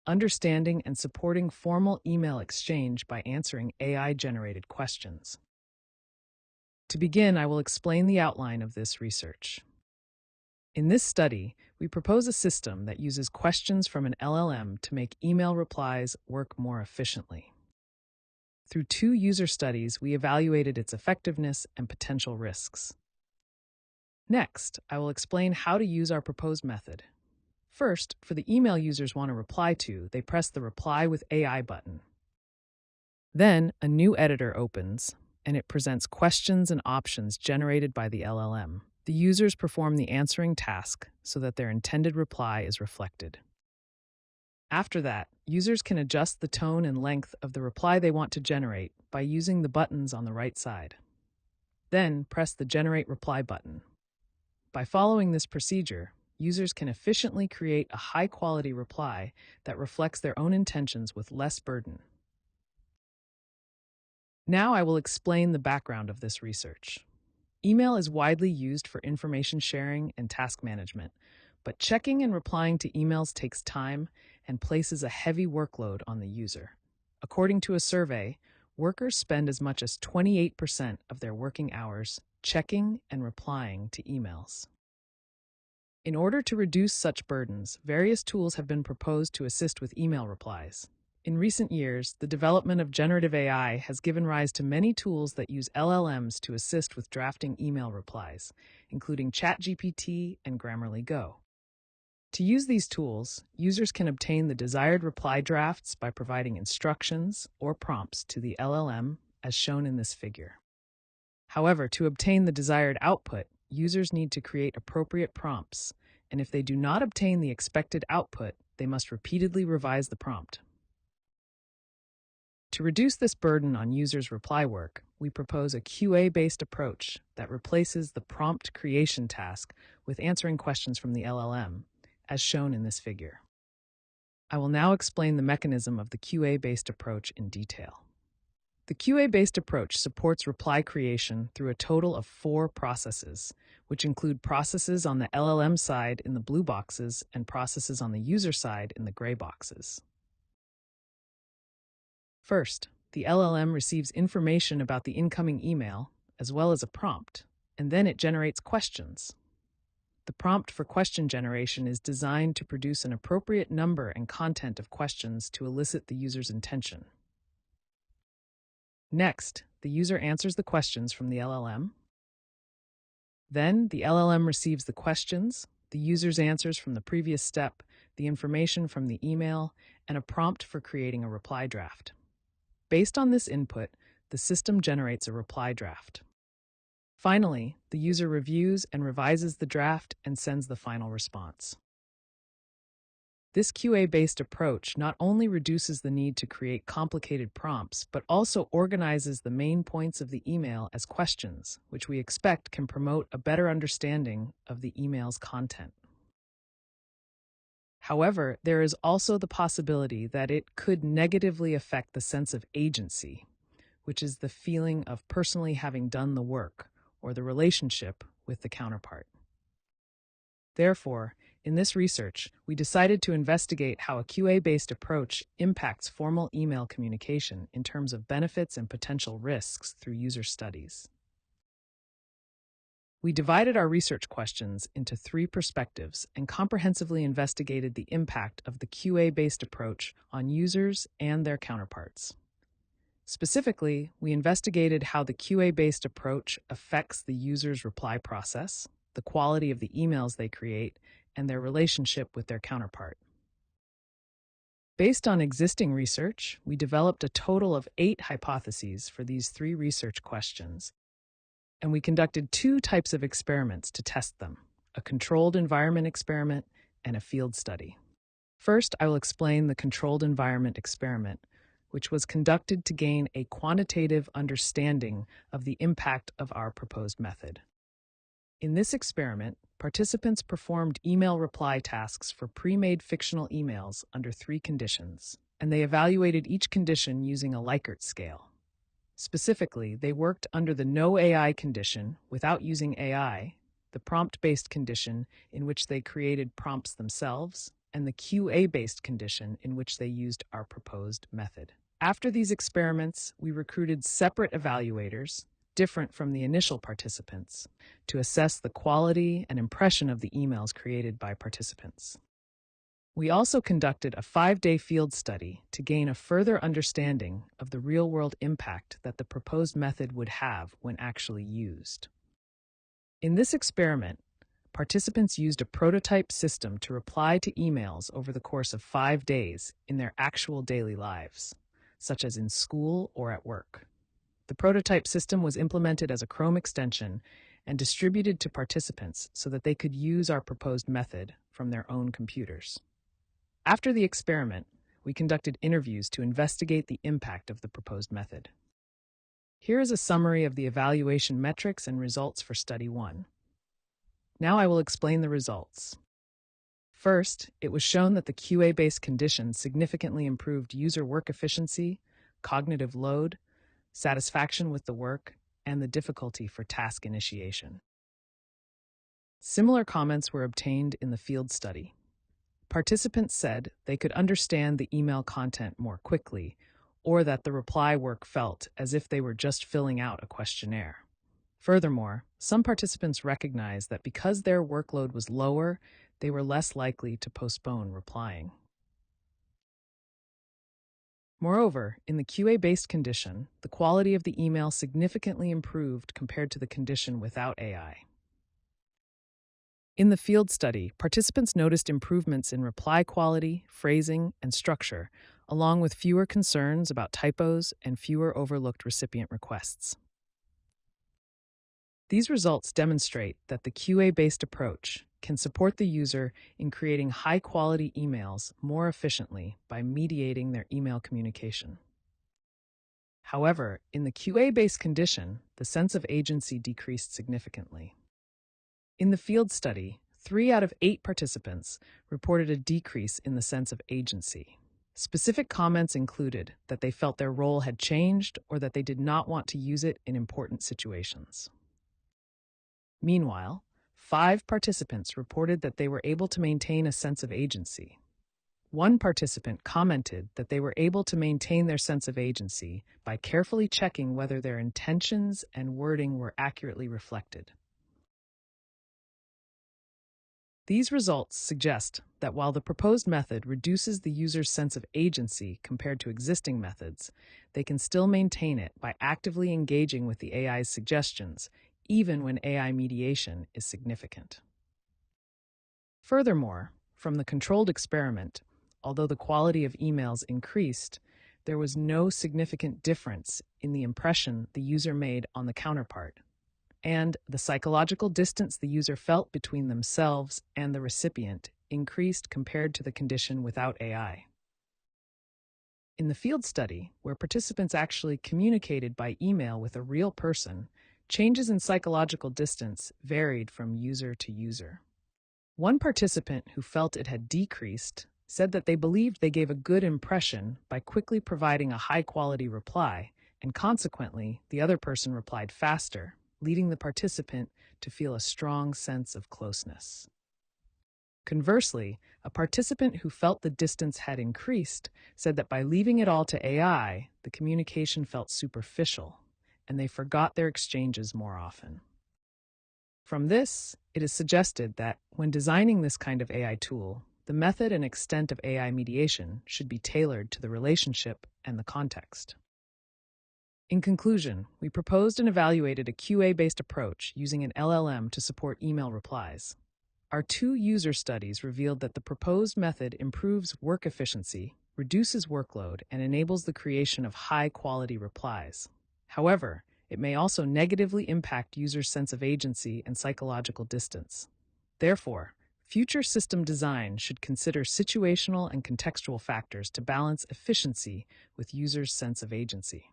understanding and supporting formal email exchange by answering AI-generated questions. To begin, I will explain the outline of this research. In this study, we propose a system that uses questions from an LLM to make email replies work more efficiently. Through 2 user studies, we evaluated its effectiveness and potential risks. Next, I will explain how to use our proposed method. First, for the email users want to reply to, they press the Reply with AI button. Then, a new editor opens, and it presents questions and options generated by the LLM. The users perform the answering task so that their intended reply is reflected. After that, users can adjust the tone and length of the reply they want to generate by using the buttons on the right side. Then, press the Generate Reply button. By following this procedure, users can efficiently create a high-quality reply that reflects their own intentions with less burden. Now I will explain the background of this research. Email is widely used for information sharing and task management, but checking and replying to emails takes time and places a heavy workload on the user. According to a survey, workers spend as much as 28% of their working hours checking and replying to emails. In order to reduce such burdens, various tools have been proposed to assist with email replies. In recent years, the development of generative AI has given rise to many tools that use LLMs to assist with drafting email replies, including ChatGPT and Grammarly Go. To use these tools, users can obtain the desired reply drafts by providing instructions or prompts to the LLM, as shown in this figure. However, to obtain the desired output, users need to create appropriate prompts, and if they do not obtain the expected output, they must repeatedly revise the prompt. To reduce this burden on users' reply work, we propose a QA-based approach that replaces the prompt creation task with answering questions from the LLM, as shown in this figure. I will now explain the mechanism of the QA-based approach in detail. The QA-based approach supports reply creation through a total of 4 processes, which include processes on the LLM side in the blue boxes and processes on the user side in the gray boxes. First, the LLM receives information about the incoming email, as well as a prompt, and then it generates questions. The prompt for question generation is designed to produce an appropriate number and content of questions to elicit the user's intention. Next, the user answers the questions from the LLM. Then, the LLM receives the questions, the user's answers from the previous step, the information from the email, and a prompt for creating a reply draft. Based on this input, the system generates a reply draft. Finally, the user reviews and revises the draft and sends the final response. This QA-based approach not only reduces the need to create complicated prompts, but also organizes the main points of the email as questions, which we expect can promote a better understanding of the email's content. However, there is also the possibility that it could negatively affect the sense of agency, which is the feeling of personally having done the work or the relationship with the counterpart. Therefore, in this research, we decided to investigate how a QA-based approach impacts formal email communication in terms of benefits and potential risks through user studies. We divided our research questions into 3 perspectives and comprehensively investigated the impact of the QA-based approach on users and their counterparts. Specifically, we investigated how the QA-based approach affects the user's reply process, the quality of the emails they create, and their relationship with their counterpart. Based on existing research, we developed a total of 8 hypotheses for these 3 research questions, and we conducted 2 types of experiments to test them, a controlled environment experiment and a field study. First, I will explain the controlled environment experiment, which was conducted to gain a quantitative understanding of the impact of our proposed method. In this experiment, participants performed email reply tasks for pre-made fictional emails under 3 conditions, and they evaluated each condition using a Likert scale. Specifically, they worked under the no AI condition without using AI, the prompt-based condition in which they created prompts themselves, and the QA-based condition in which they used our proposed method. After these experiments, we recruited separate evaluators, different from the initial participants, to assess the quality and impression of the emails created by participants. We also conducted a 5-day field study to gain a further understanding of the real-world impact that the proposed method would have when actually used. In this experiment, participants used a prototype system to reply to emails over the course of 5 days in their actual daily lives, such as in school or at work. The prototype system was implemented as a Chrome extension and distributed to participants so that they could use our proposed method from their own computers. After the experiment, we conducted interviews to investigate the impact of the proposed method. Here is a summary of the evaluation metrics and results for Study 1. Now I will explain the results. First, it was shown that the QA-based conditions significantly improved user work efficiency, cognitive load, satisfaction with the work, and the difficulty for task initiation. Similar comments were obtained in the field study. Participants said they could understand the email content more quickly, or that the reply work felt as if they were just filling out a questionnaire. Furthermore, some participants recognized that because their workload was lower, they were less likely to postpone replying. Moreover, in the QA-based condition, the quality of the email significantly improved compared to the condition without AI. In the field study, participants noticed improvements in reply quality, phrasing, and structure, along with fewer concerns about typos and fewer overlooked recipient requests. These results demonstrate that the QA-based approach can support the user in creating high-quality emails more efficiently by mediating their email communication. However, in the QA-based condition, the sense of agency decreased significantly. In the field study, 3 out of 8 participants reported a decrease in the sense of agency. Specific comments included that they felt their role had changed or that they did not want to use it in important situations. Meanwhile, 5 participants reported that they were able to maintain a sense of agency. One participant commented that they were able to maintain their sense of agency by carefully checking whether their intentions and wording were accurately reflected. These results suggest that while the proposed method reduces the user's sense of agency compared to existing methods, they can still maintain it by actively engaging with the AI's suggestions, even when AI mediation is significant. Furthermore, from the controlled experiment, although the quality of emails increased, there was no significant difference in the impression the user made on the counterpart, and the psychological distance the user felt between themselves and the recipient increased compared to the condition without AI. In the field study, where participants actually communicated by email with a real person, changes in psychological distance varied from user to user. One participant who felt it had decreased said that they believed they gave a good impression by quickly providing a high-quality reply, and consequently, the other person replied faster, leading the participant to feel a strong sense of closeness. Conversely, a participant who felt the distance had increased said that by leaving it all to AI, the communication felt superficial, and they forgot their exchanges more often. From this, it is suggested that, when designing this kind of AI tool, the method and extent of AI mediation should be tailored to the relationship and the context. In conclusion, we proposed and evaluated a QA-based approach using an LLM to support email replies. Our 2 user studies revealed that the proposed method improves work efficiency, reduces workload, and enables the creation of high-quality replies. However, it may also negatively impact users' sense of agency and psychological distance. Therefore, future system design should consider situational and contextual factors to balance efficiency with users' sense of agency.